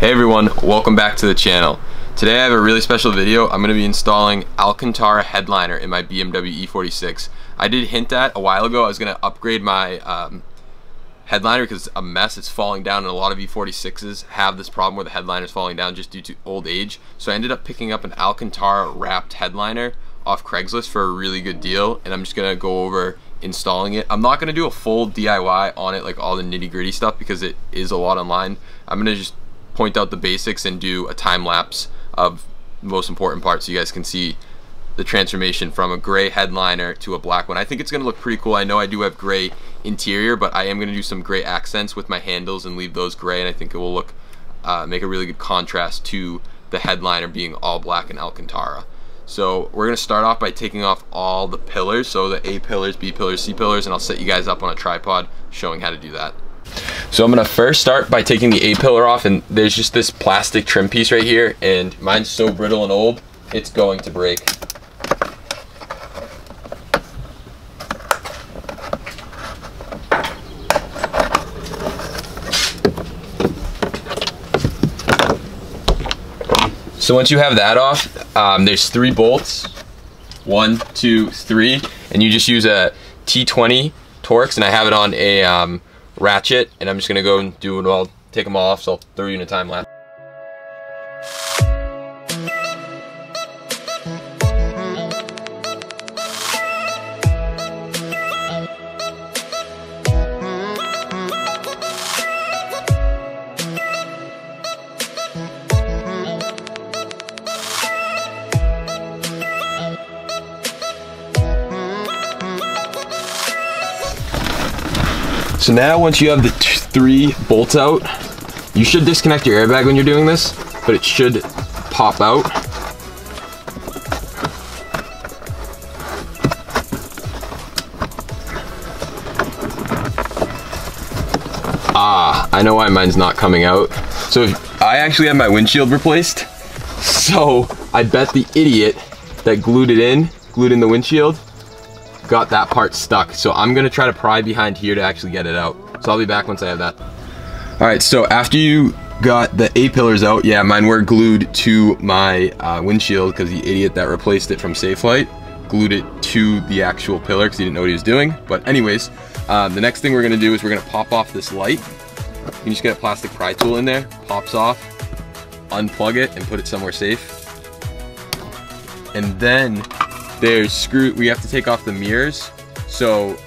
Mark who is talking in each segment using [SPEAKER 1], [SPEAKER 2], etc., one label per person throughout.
[SPEAKER 1] Hey everyone, welcome back to the channel. Today I have a really special video. I'm going to be installing Alcantara headliner in my BMW e46. I did hint at a while ago I was going to upgrade my headliner because it's a mess. It's falling down, and a lot of e46s have this problem where the headliner is falling down just due to old age. So I ended up picking up an Alcantara wrapped headliner off Craigslist for a really good deal, and I'm just going to go over installing it. I'm not going to do a full DIY on it, like all the nitty-gritty stuff, because it is a lot online. I'm going to just point out the basics and do a time lapse of the most important parts so you guys can see the transformation from a gray headliner to a black one. I think it's going to look pretty cool. I know I do have gray interior, but I am going to do some gray accents with my handles and leave those gray, and I think it will look make a really good contrast to the headliner being all black in Alcantara. So we're going to start off by taking off all the pillars, so the A pillars, B pillars, C pillars, and I'll set you guys up on a tripod showing how to do that. So I'm going to first start by taking the A pillar off, and there's just this plastic trim piece right here, and mine's so brittle and old, it's going to break. So once you have that off, there's 3 bolts, 1, 2, 3, and you just use a T20 Torx, and I have it on a ratchet, and I'm just gonna go and do it all, take them all off, so I'll throw you in a time lapse. So now once you have the 3 bolts out, you should disconnect your airbag when you're doing this, but it should pop out. I know why mine's not coming out. So I actually had my windshield replaced, so I bet the idiot that glued in the windshield got that part stuck. So I'm gonna try to pry behind here to actually get it out. So I'll be back once I have that. All right, so after you got the A pillars out, yeah, mine were glued to my windshield because the idiot that replaced it from Safelite glued it to the actual pillar because he didn't know what he was doing. But anyways, the next thing we're gonna do is we're gonna pop off this light. You can just get a plastic pry tool in there, pops off, unplug it, and put it somewhere safe. And then there's we have to take off the mirrors, so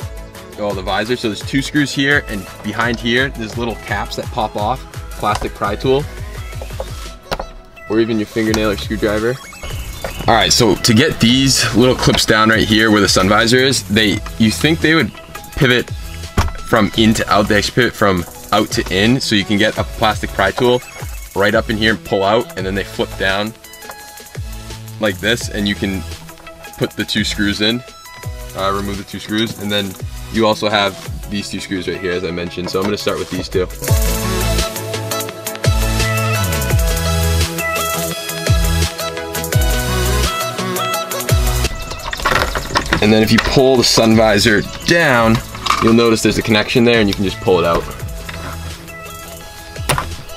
[SPEAKER 1] the visor. So there's 2 screws here, and behind here there's little caps that pop off, plastic pry tool, or even your fingernail or screwdriver. All right, so to get these little clips down right here where the sun visor is, you think they would pivot from in to out. They actually pivot from out to in, so you can get a plastic pry tool right up in here and pull out, and then they flip down like this, and you can put the 2 screws in, remove the 2 screws, and then you also have these 2 screws right here, as I mentioned. So I'm going to start with these 2. And then if you pull the sun visor down, you'll notice there's a connection there, and you can just pull it out.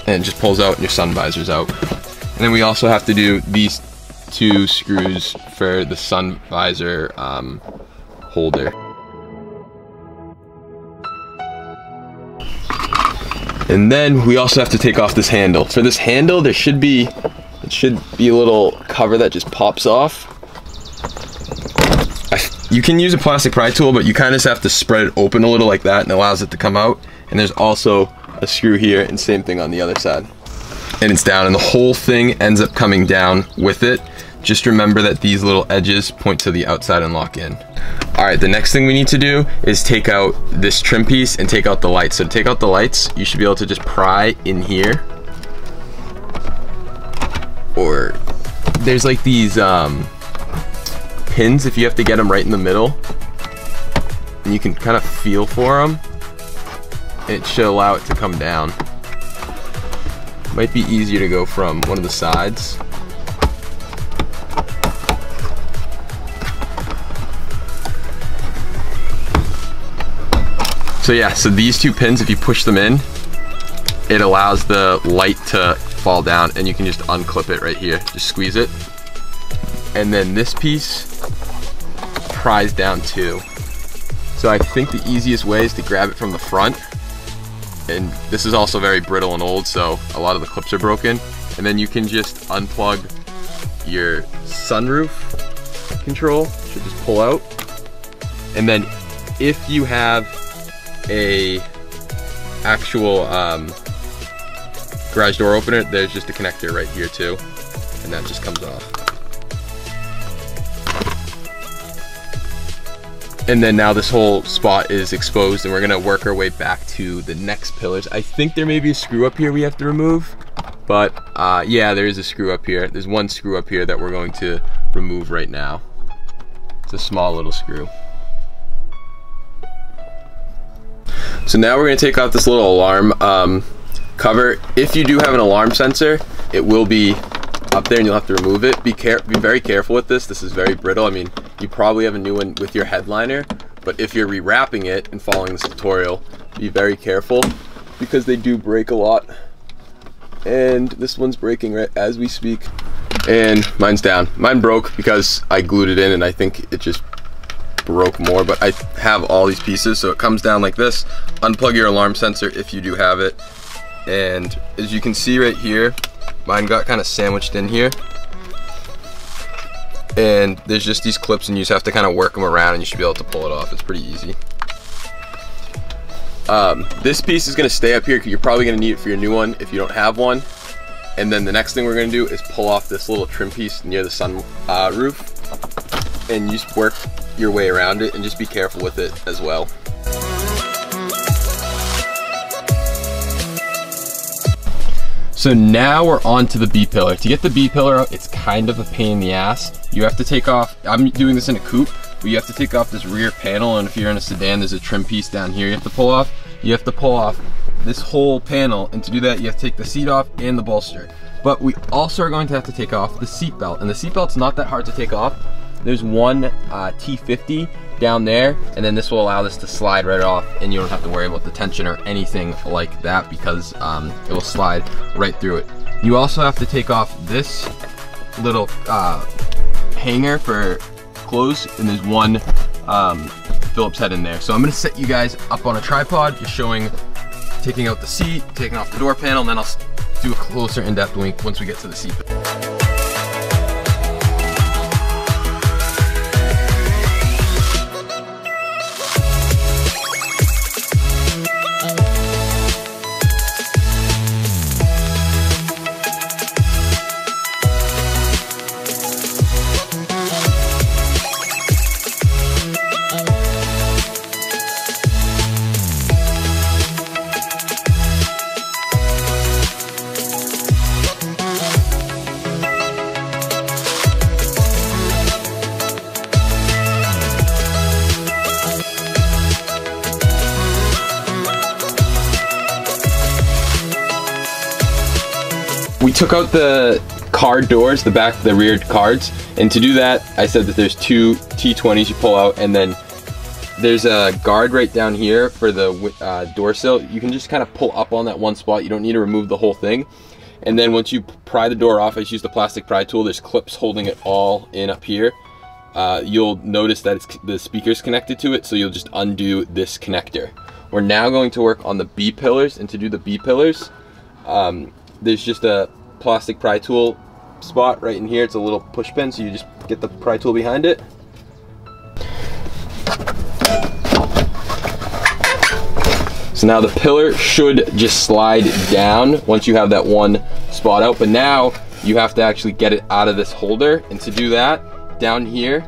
[SPEAKER 1] And it just pulls out and your sun visor's out. And then we also have to do these 2 screws for the sun visor holder. And then we also have to take off this handle. For this handle, it should be a little cover that just pops off. You can use a plastic pry tool, but you kind of just have to spread it open a little like that, and it allows it to come out. And there's also a screw here, and same thing on the other side. And it's down, and the whole thing ends up coming down with it. Just remember that these little edges point to the outside and lock in. All right, the next thing we need to do is take out this trim piece and take out the lights. So to take out the lights, you should be able to just pry in here. Or there's like these pins, if you have to get them right in the middle. And you can kind of feel for them. And it should allow it to come down. Might be easier to go from one of the sides. So yeah, so these 2 pins, if you push them in, it allows the light to fall down, and you can just unclip it right here. Just squeeze it. And then this piece pries down too. So I think the easiest way is to grab it from the front. And this is also very brittle and old, so a lot of the clips are broken. And then you can just unplug your sunroof control, should just pull out. And then if you have a actual garage door opener, there's just a connector right here too, and that just comes off. And then now this whole spot is exposed, and we're gonna work our way back to the next pillars. I think there may be a screw up here we have to remove, but yeah, there is a screw up here. There's one screw up here that we're going to remove right now. It's a small little screw. So now we're gonna take off this little alarm cover. If you do have an alarm sensor, it will be up there and you'll have to remove it. Be very careful with this. This is very brittle. I mean, you probably have a new one with your headliner, but if you're rewrapping it and following this tutorial, be very careful because they do break a lot. And this one's breaking right as we speak. And mine's down. Mine broke because I glued it in, and I think it just broke more, but I have all these pieces, so it comes down like this. Unplug your alarm sensor if you do have it. And as you can see right here, mine got kind of sandwiched in here. And there's just these clips, and you just have to kind of work them around, and you should be able to pull it off. It's pretty easy. This piece is going to stay up here because you're probably going to need it for your new one if you don't have one. And then the next thing we're going to do is pull off this little trim piece near the sun roof, and you just work your way around it, and just be careful with it as well. So now we're on to the B pillar. To get the B pillar out, it's kind of a pain in the ass. You have to take off, I'm doing this in a coupe, but you have to take off this rear panel, and if you're in a sedan, there's a trim piece down here you have to pull off. You have to pull off this whole panel, and to do that, you have to take the seat off and the bolster. But we also are going to have to take off the seat belt, and the seat belt's not that hard to take off. There's one T50 down there, and then this will allow this to slide right off, and you don't have to worry about the tension or anything like that because it will slide right through it. You also have to take off this little hanger for clothes, and there's one Phillips head in there. So I'm gonna set you guys up on a tripod, just showing taking out the seat, taking off the door panel, and then I'll do a closer in-depth wink once we get to the seat. We took out the car doors, the rear cards, and to do that, I said that there's two T20s you pull out, and then there's a guard right down here for the door sill. You can just kind of pull up on that one spot. You don't need to remove the whole thing. And then once you pry the door off, I just use the plastic pry tool. There's clips holding it all in up here. You'll notice that the speaker's connected to it, so you'll just undo this connector. We're now going to work on the B pillars, and to do the B pillars, there's just a plastic pry tool spot right in here. It's a little push pin, so you just get the pry tool behind it. So now the pillar should just slide down once you have that one spot out, but now you have to actually get it out of this holder, and to do that, down here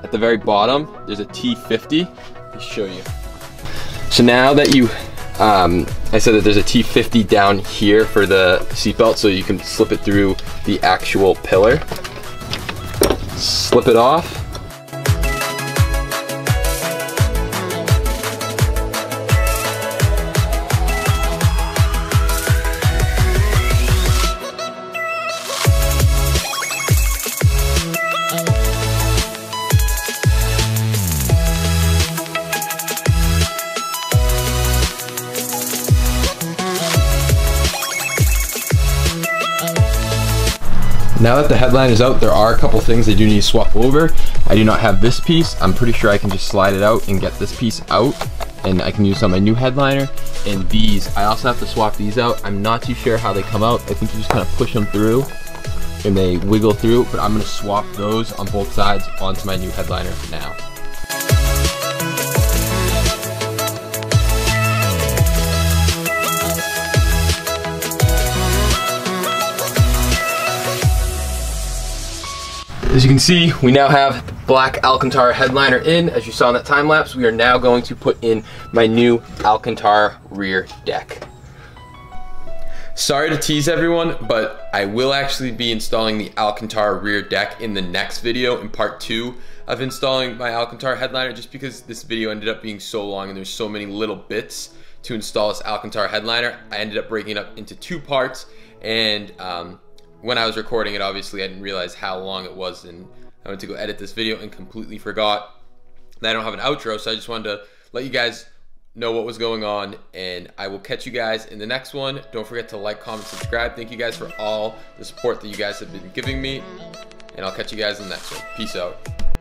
[SPEAKER 1] at the very bottom, there's a T50. Let me show you. So now that you I said that there's a T50 down here for the seatbelt, so you can slip it through the actual pillar. Slip it off. Now that the headliner is out, there are a couple things I do need to swap over. I do not have this piece. I'm pretty sure I can just slide it out and get this piece out, and I can use on my new headliner. And these, I also have to swap these out. I'm not too sure how they come out. I think you just kind of push them through and they wiggle through, but I'm gonna swap those on both sides onto my new headliner now. As you can see, we now have the black Alcantara headliner in. As you saw in that time lapse, we are now going to put in my new Alcantara rear deck. Sorry to tease everyone, but I will actually be installing the Alcantara rear deck in the next video, in part 2 of installing my Alcantara headliner, just because this video ended up being so long and there's so many little bits to install this Alcantara headliner. I ended up breaking it up into 2 parts, and when I was recording it, obviously I didn't realize how long it was, and I went to go edit this video and completely forgot that I don't have an outro, so I just wanted to let you guys know what was going on, and I will catch you guys in the next one. Don't forget to like, comment, subscribe. Thank you guys for all the support that you guys have been giving me, and I'll catch you guys in the next one. Peace out.